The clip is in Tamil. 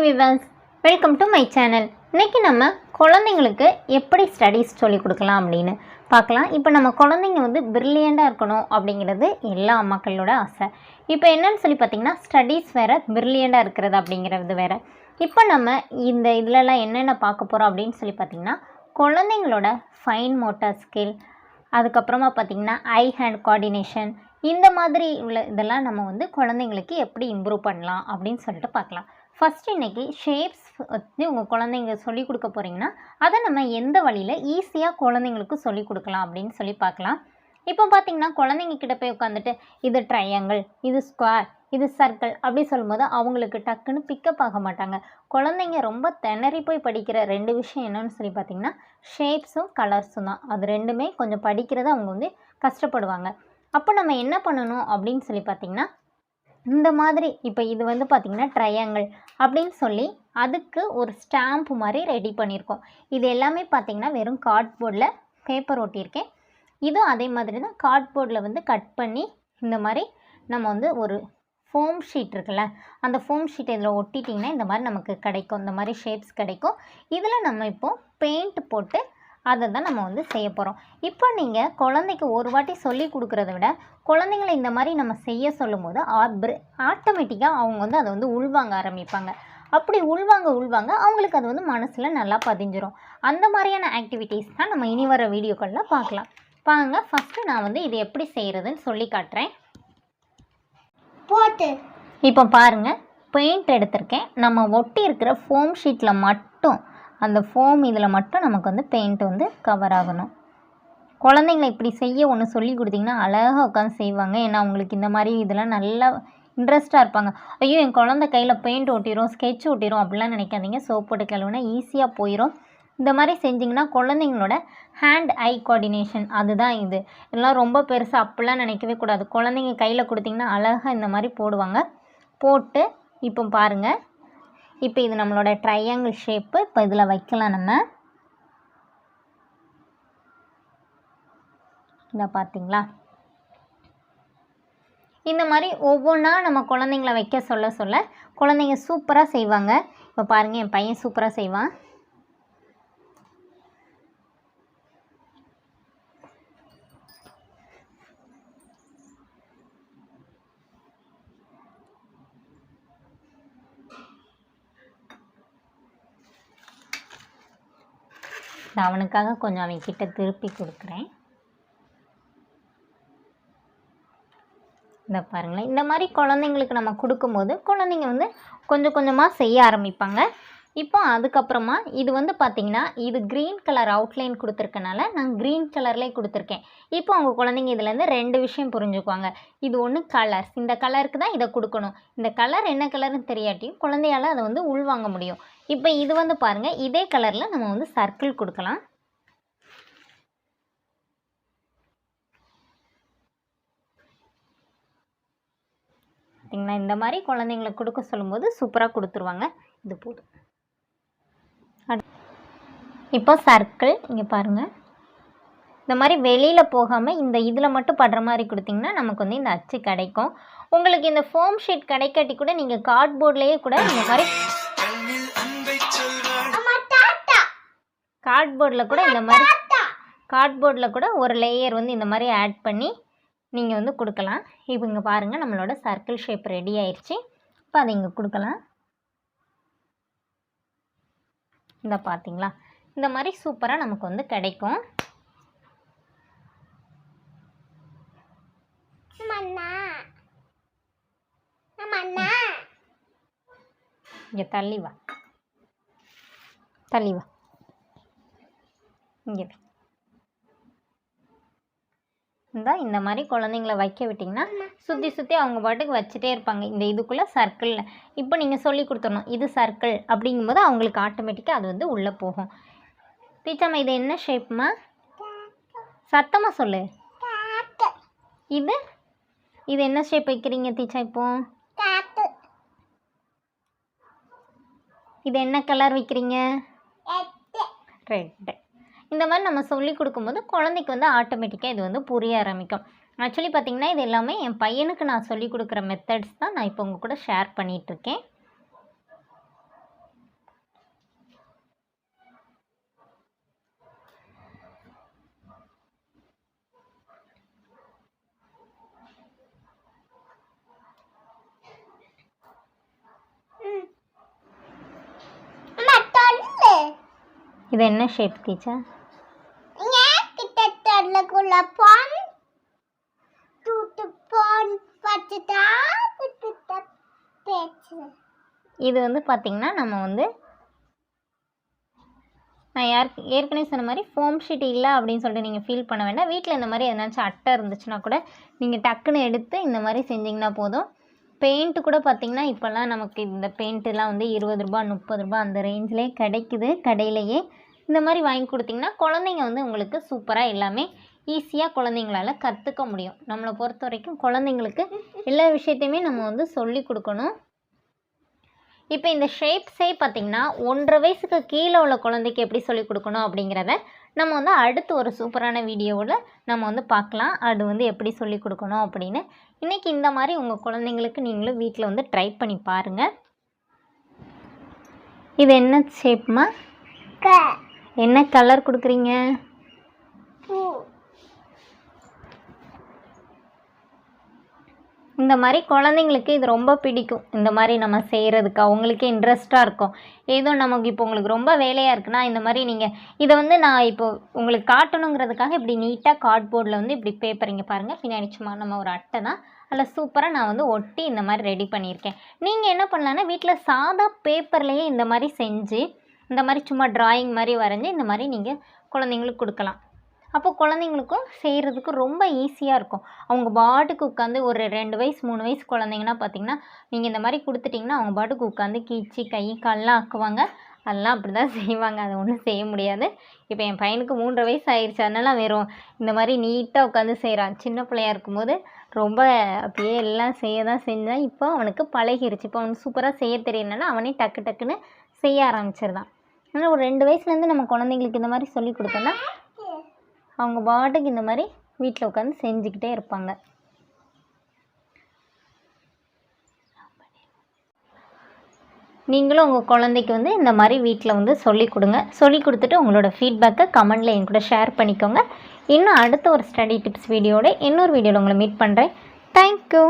Viewers, welcome to my channel. இன்றைக்கி நம்ம குழந்தைங்களுக்கு எப்படி ஸ்டடீஸ் சொல்லிக் கொடுக்கலாம் அப்படின்னு பார்க்கலாம். இப்போ நம்ம குழந்தைங்க பிரில்லியண்ட்டாக இருக்கணும் அப்படிங்கிறது எல்லா மக்களோட ஆசை. இப்போ என்னன்னு சொல்லி பார்த்திங்கன்னா, ஸ்டடீஸ் வேறு, பிரில்லியண்ட்டாக இருக்கிறது அப்படிங்கிறது வேறு. இப்போ நம்ம இந்த இதிலலாம் என்னென்ன பார்க்க போகிறோம் அப்படின்னு சொல்லி பார்த்திங்கன்னா, குழந்தைங்களோட ஃபைன் மோட்டார் ஸ்கில், அதுக்கப்புறமா பார்த்திங்கன்னா ஐ ஹேண்ட் கோஆர்டினேஷன், இந்த மாதிரி உள்ள இதெல்லாம் நம்ம குழந்தைங்களுக்கு எப்படி இம்ப்ரூவ் பண்ணலாம் அப்படின்னு சொல்லிட்டு பார்க்கலாம். ஃபஸ்ட்டு இன்றைக்கி ஷேப்ஸ் உங்கள் குழந்தைங்க சொல்லிக் கொடுக்க போகிறீங்கன்னா, அதை நம்ம எந்த வழியில் ஈஸியாக குழந்தைங்களுக்கு சொல்லிக் கொடுக்கலாம் அப்படின்னு சொல்லி பார்க்கலாம். இப்போ பார்த்திங்கன்னா, குழந்தைங்க கிட்ட போய் உட்காந்துட்டு இது ட்ரையாங்கிள், இது ஸ்கொயர், இது சர்க்கிள் அப்படி சொல்லும்போது அவங்களுக்கு டக்குன்னு பிக்கப் ஆக மாட்டாங்க. குழந்தைங்க ரொம்ப திணறி போய் படிக்கிற 2 விஷயம் என்னன்னு சொல்லி பார்த்திங்கன்னா, ஷேப்ஸும் கலர்ஸும் தான். அது ரெண்டுமே கொஞ்சம் படிக்கிறது அவங்க கஷ்டப்படுவாங்க. அப்போ நம்ம என்ன பண்ணணும் அப்படின்னு சொல்லி பார்த்திங்கன்னா, இந்த மாதிரி இப்போ இது பார்த்திங்கன்னா ட்ரையாங்கிள் அப்படின்னு சொல்லி அதுக்கு ஒரு ஸ்டாம்ப் மாதிரி ரெடி பண்ணியிருக்கோம். இது எல்லாமே பார்த்திங்கன்னா வெறும் கார்ட்போர்டில் பேப்பர் ஒட்டியிருக்கேன். இதுவும் அதே மாதிரி தான் கார்ட்போர்டில் கட் பண்ணி இந்த மாதிரி நம்ம ஒரு ஃபோம் ஷீட் இருக்குல்ல, அந்த ஃபோம் ஷீட்டை இதில் ஒட்டிட்டிங்கன்னா இந்த மாதிரி நமக்கு கிடைக்கும், இந்த மாதிரி ஷேப்ஸ் கிடைக்கும். இதில் நம்ம இப்போது பெயிண்ட் போட்டு அதை தான் நம்ம செய்ய போகிறோம். இப்போ நீங்கள் குழந்தைக்கு ஒரு வாட்டி சொல்லி கொடுக்குறத விட குழந்தைங்களை இந்த மாதிரி நம்ம செய்ய சொல்லும் போது ஆட்டோமேட்டிக்காக அவங்க அதை உள்வாங்க ஆரம்பிப்பாங்க. அப்படி உள்வாங்க அவங்களுக்கு அது மனசில் நல்லா பதிஞ்சிரும். அந்த மாதிரியான ஆக்டிவிட்டீஸ் தான் நம்ம இனி வர வீடியோக்களில் பார்க்கலாம். பாருங்க, ஃபஸ்ட்டு நான் இது எப்படி செய்கிறதுன்னு சொல்லி காட்டுறேன். இப்போ பாருங்கள், பெயிண்ட் எடுத்திருக்கேன். நம்ம ஒட்டி இருக்கிற ஃபோம் ஷீட்டில் மட்டும், அந்த ஃபோம் இதில் மட்டும் நமக்கு பெயிண்ட் கவர் ஆகணும். குழந்தைங்களை இப்படி செய்ய ஒன்று சொல்லி கொடுத்திங்கன்னா அழகாக உட்காந்து செய்வாங்க. ஏன்னா அவங்களுக்கு இந்த மாதிரி இதெல்லாம் நல்லா இன்ட்ரெஸ்ட்டாக இருப்பாங்க. ஐயோ, என் குழந்தை கையில் பெயிண்ட் ஒட்டிடும், ஸ்கெட்ச் ஒட்டிடும் அப்படிலாம் நினைக்காதீங்க. சோப் போட்டு கழுவுனா ஈஸியாக போயிடும். இந்த மாதிரி செஞ்சிங்கன்னா குழந்தைங்களோட ஹேண்ட் ஐ கோஆர்டினேஷன் அதுதான் இது. இதெல்லாம் ரொம்ப பெருசாக அப்படிலாம் நினைக்கவே கூடாது. குழந்தைங்க கையில் கொடுத்திங்கன்னா அழகாக இந்த மாதிரி போடுவாங்க. போட்டு இப்போ பாருங்கள், இப்போ இது நம்மளோட ட்ரையாங்கிள் ஷேப்பு. இப்போ இதில் வைக்கலாம். நம்ம இதை பார்த்திங்களா, இந்த மாதிரி ஒவ்வொன்றா நம்ம குழந்தைங்கள வைக்க சொல்ல சொல்ல குழந்தைங்க சூப்பராக செய்வாங்க. இப்போ பாருங்கள், என் பையன் சூப்பராக செய்வான். அவனுக்காக கொஞ்சம் அவன் கிட்ட திருப்பி கொடுக்குறேன். இந்த பாருங்களேன், இந்த மாதிரி குழந்தைங்களுக்கு நம்ம கொடுக்கும்போது குழந்தைங்க கொஞ்சம் கொஞ்சமாக செய்ய ஆரம்பிப்பாங்க. இப்போ அதுக்கப்புறமா இது பார்த்திங்கன்னா, இது க்ரீன் கலர் அவுட்லைன் கொடுத்துருக்கனால நான் க்ரீன் கலர்லேயே கொடுத்துருக்கேன். இப்போ அவங்க குழந்தைங்க இதுலேருந்து 2 விஷயம் புரிஞ்சுக்குவாங்க. இது ஒன்று கலர்ஸ், இந்த கலருக்கு தான் இதை கொடுக்கணும். இந்த கலர் என்ன கலர்னு தெரியாட்டியும் குழந்தையால் அதை உள்வாங்க முடியும். இப்போ இது பாருங்கள், இதே கலரில் நம்ம சர்க்கிள் கொடுக்கலாம். பார்த்திங்களா, இந்த மாதிரி குழந்தைங்களுக்கு கொடுக்க சொல்லும்போது சூப்பராக கொடுத்துருவாங்க. இது போதும். இப்போ சர்க்கிள் இங்கே பாருங்கள், இந்த மாதிரி வெளியில் போகாமல் இந்த இதில் மட்டும் படுற மாதிரி கொடுத்திங்கன்னா நமக்கு இந்த அச்சு கிடைக்கும். உங்களுக்கு இந்த ஃபோம் ஷீட் கிடைக்காட்டி கூட நீங்கள் கார்ட்போர்ட்லேயே கூட இந்த மாதிரி கார்ட்போர்டில் கூட ஒரு லேயர் இந்த மாதிரி ஆட் பண்ணி நீங்கள் கொடுக்கலாம். இப்போ இங்கே பாருங்கள், நம்மளோட சர்க்கிள் ஷேப் ரெடி ஆயிடுச்சு. இப்போ அதை இங்கே கொடுக்கலாம். இந்த பார்த்திங்களா, இந்த மாதிரி சூப்பராக நமக்கு கிடைக்கும். இங்கே தள்ளி வா, இங்கே இந்த மாதிரி குழந்தைங்கள வைக்க விட்டிங்கன்னா சுற்றி அவங்க பாட்டுக்கு வச்சுட்டே இருப்பாங்க இந்த இதுக்குள்ளே சர்க்கிளில். இப்போ நீங்கள் சொல்லி கொடுத்துடணும், இது சர்க்கிள் அப்படிங்கும்போது அவங்களுக்கு ஆட்டோமேட்டிக்காக அது உள்ளே போகும். டீச்சர்மா, இது என்ன ஷேப்மா? சத்தமாக சொல்லு. இது என்ன ஷேப் வைக்கிறீங்க டீச்சர்? இப்போ இது என்ன கலர் வைக்கிறீங்க? ரெட். இந்த மாதிரி நம்ம சொல்லி கொடுக்கும்போது குழந்தைக்கு ஆட்டோமேட்டிக்காக இது புரிய ஆரம்பிக்கும். ஆக்சுவலி பார்த்திங்கன்னா, இது எல்லாமே என் பையனுக்கு நான் சொல்லி கொடுக்குற மெத்தட்ஸ் தான் நான் இப்போ உங்கள் கூட ஷேர் பண்ணிகிட்ருக்கேன். இது என்ன ஷேப் டீச்சர்? இது வந்து பார்த்திங்கன்னா நம்ம வந்து நான் ஏற்கனவே சொன்ன மாதிரி ஃபோம் ஷீட் இல்லை அப்படின்னு சொல்லிட்டு நீங்கள் ஃபீல் பண்ண வேண்டாம். வீட்டில் இந்த மாதிரி எதனாச்சும் அட்டை இருந்துச்சுன்னா கூட நீங்கள் டக்குன்னு எடுத்து இந்த மாதிரி செஞ்சிங்கன்னா போதும். பெயிண்ட்டு கூட பார்த்திங்கன்னா இப்போல்லாம் நமக்கு இந்த பெயிண்ட்டுலாம் வந்து 20 ரூபா 30 ரூபா அந்த ரேஞ்சிலே கிடைக்குது கடையிலையே. இந்த மாதிரி வாங்கி கொடுத்திங்கன்னா குழந்தைங்க வந்து உங்களுக்கு சூப்பராக எல்லாமே ஈஸியாக குழந்தைங்களால கற்றுக்க முடியும். நம்மளை பொறுத்த வரைக்கும் குழந்தைங்களுக்கு எல்லா விஷயத்தையுமே நம்ம வந்து சொல்லி கொடுக்கணும். இப்போ இந்த ஷேப்ஸே பார்த்திங்கன்னா 1.5 வயசுக்கு கீழே உள்ள குழந்தைக்கு எப்படி சொல்லிக் கொடுக்கணும் அப்படிங்கிறத நம்ம வந்து அடுத்து ஒரு சூப்பரான வீடியோவில் நம்ம வந்து பார்க்கலாம். அது வந்து எப்படி சொல்லிக் கொடுக்கணும் அப்படின்னு. இன்றைக்கி இந்த மாதிரி உங்கள் குழந்தைங்களுக்கு நீங்களும் வீட்டில் வந்து ட்ரை பண்ணி பாருங்கள். இது என்ன ஷேப்மா? என்ன கலர் கொடுக்குறீங்க? இந்த மாதிரி குழந்தைங்களுக்கு இது ரொம்ப பிடிக்கும். இந்த மாதிரி நம்ம செய்கிறதுக்கு அவங்களுக்கே இன்ட்ரெஸ்ட்டாக இருக்கும். ஏதோ நமக்கு இப்போ உங்களுக்கு ரொம்ப வேலையாக இருக்குன்னா இந்த மாதிரி நீங்கள் இதை வந்து நான் இப்போ உங்களுக்கு காட்டணுங்கிறதுக்காக இப்படி நீட்டாக கார்ட்போர்டில் வந்து இப்படி பேப்பர் இங்கே பாருங்கள், பின்னாடி சும்மா நம்ம ஒரு அட்டை தான், அதில் சூப்பராக நான் வந்து ஒட்டி இந்த மாதிரி ரெடி பண்ணியிருக்கேன். நீங்கள் என்ன பண்ணலான்னா வீட்டில் சாதா பேப்பர்லேயே இந்த மாதிரி செஞ்சு இந்த மாதிரி சும்மா ட்ராயிங் மாதிரி வரைஞ்சி இந்த மாதிரி நீங்கள் குழந்தைங்களுக்கு கொடுக்கலாம். அப்போ குழந்தைங்களுக்கும் செய்கிறதுக்கு ரொம்ப ஈஸியாக இருக்கும். அவங்க பாட்டுக்கு உட்காந்து ஒரு 2 வயசு 3 வயசு குழந்தைங்கன்னா பார்த்திங்கன்னா நீங்கள் இந்த மாதிரி கொடுத்துட்டிங்கன்னா அவங்க பாட்டுக்கு உட்காந்து கீச்சி கை கால்லாம் ஆக்குவாங்க. அதெல்லாம் அப்படி தான் செய்வாங்க. அது ஒன்றும் செய்ய முடியாது. இப்போ என் பையனுக்கு 3.5 வயசு ஆயிடுச்சு. அதனால வெறும் இந்த மாதிரி நீட்டாக உட்காந்து செய்கிறான். சின்ன பிள்ளையாக இருக்கும்போது ரொம்ப அப்படியே எல்லாம் செய்ய தான் செஞ்சான். இப்போ அவனுக்கு பழகிருச்சு. இப்போ அவனுக்கு சூப்பராக செய்ய தெரியணுன்னா அவனே டக்கு டக்குன்னு செய்ய ஆரம்பிச்சிருந்தான். ஆனால் ஒரு 2 வயசுலேருந்து நம்ம குழந்தைங்களுக்கு இந்த மாதிரி சொல்லி கொடுத்தோன்னா அவங்க பாட்டுக்கு இந்த மாதிரி வீட்டில் உட்காந்து செஞ்சுக்கிட்டே இருப்பாங்க. நீங்களும் உங்கள் குழந்தைக்கு வந்து இந்த மாதிரி வீட்டில் வந்து சொல்லிக் கொடுங்க. சொல்லி கொடுத்துட்டு உங்களோட ஃபீட்பேக்கை கமெண்டில் என் கூட ஷேர் பண்ணிக்கோங்க. இன்னும் அடுத்த ஒரு ஸ்டடி டிப்ஸ் வீடியோட இன்னொரு வீடியோவில் உங்களை மீட் பண்ணுறேன். தேங்க்யூ.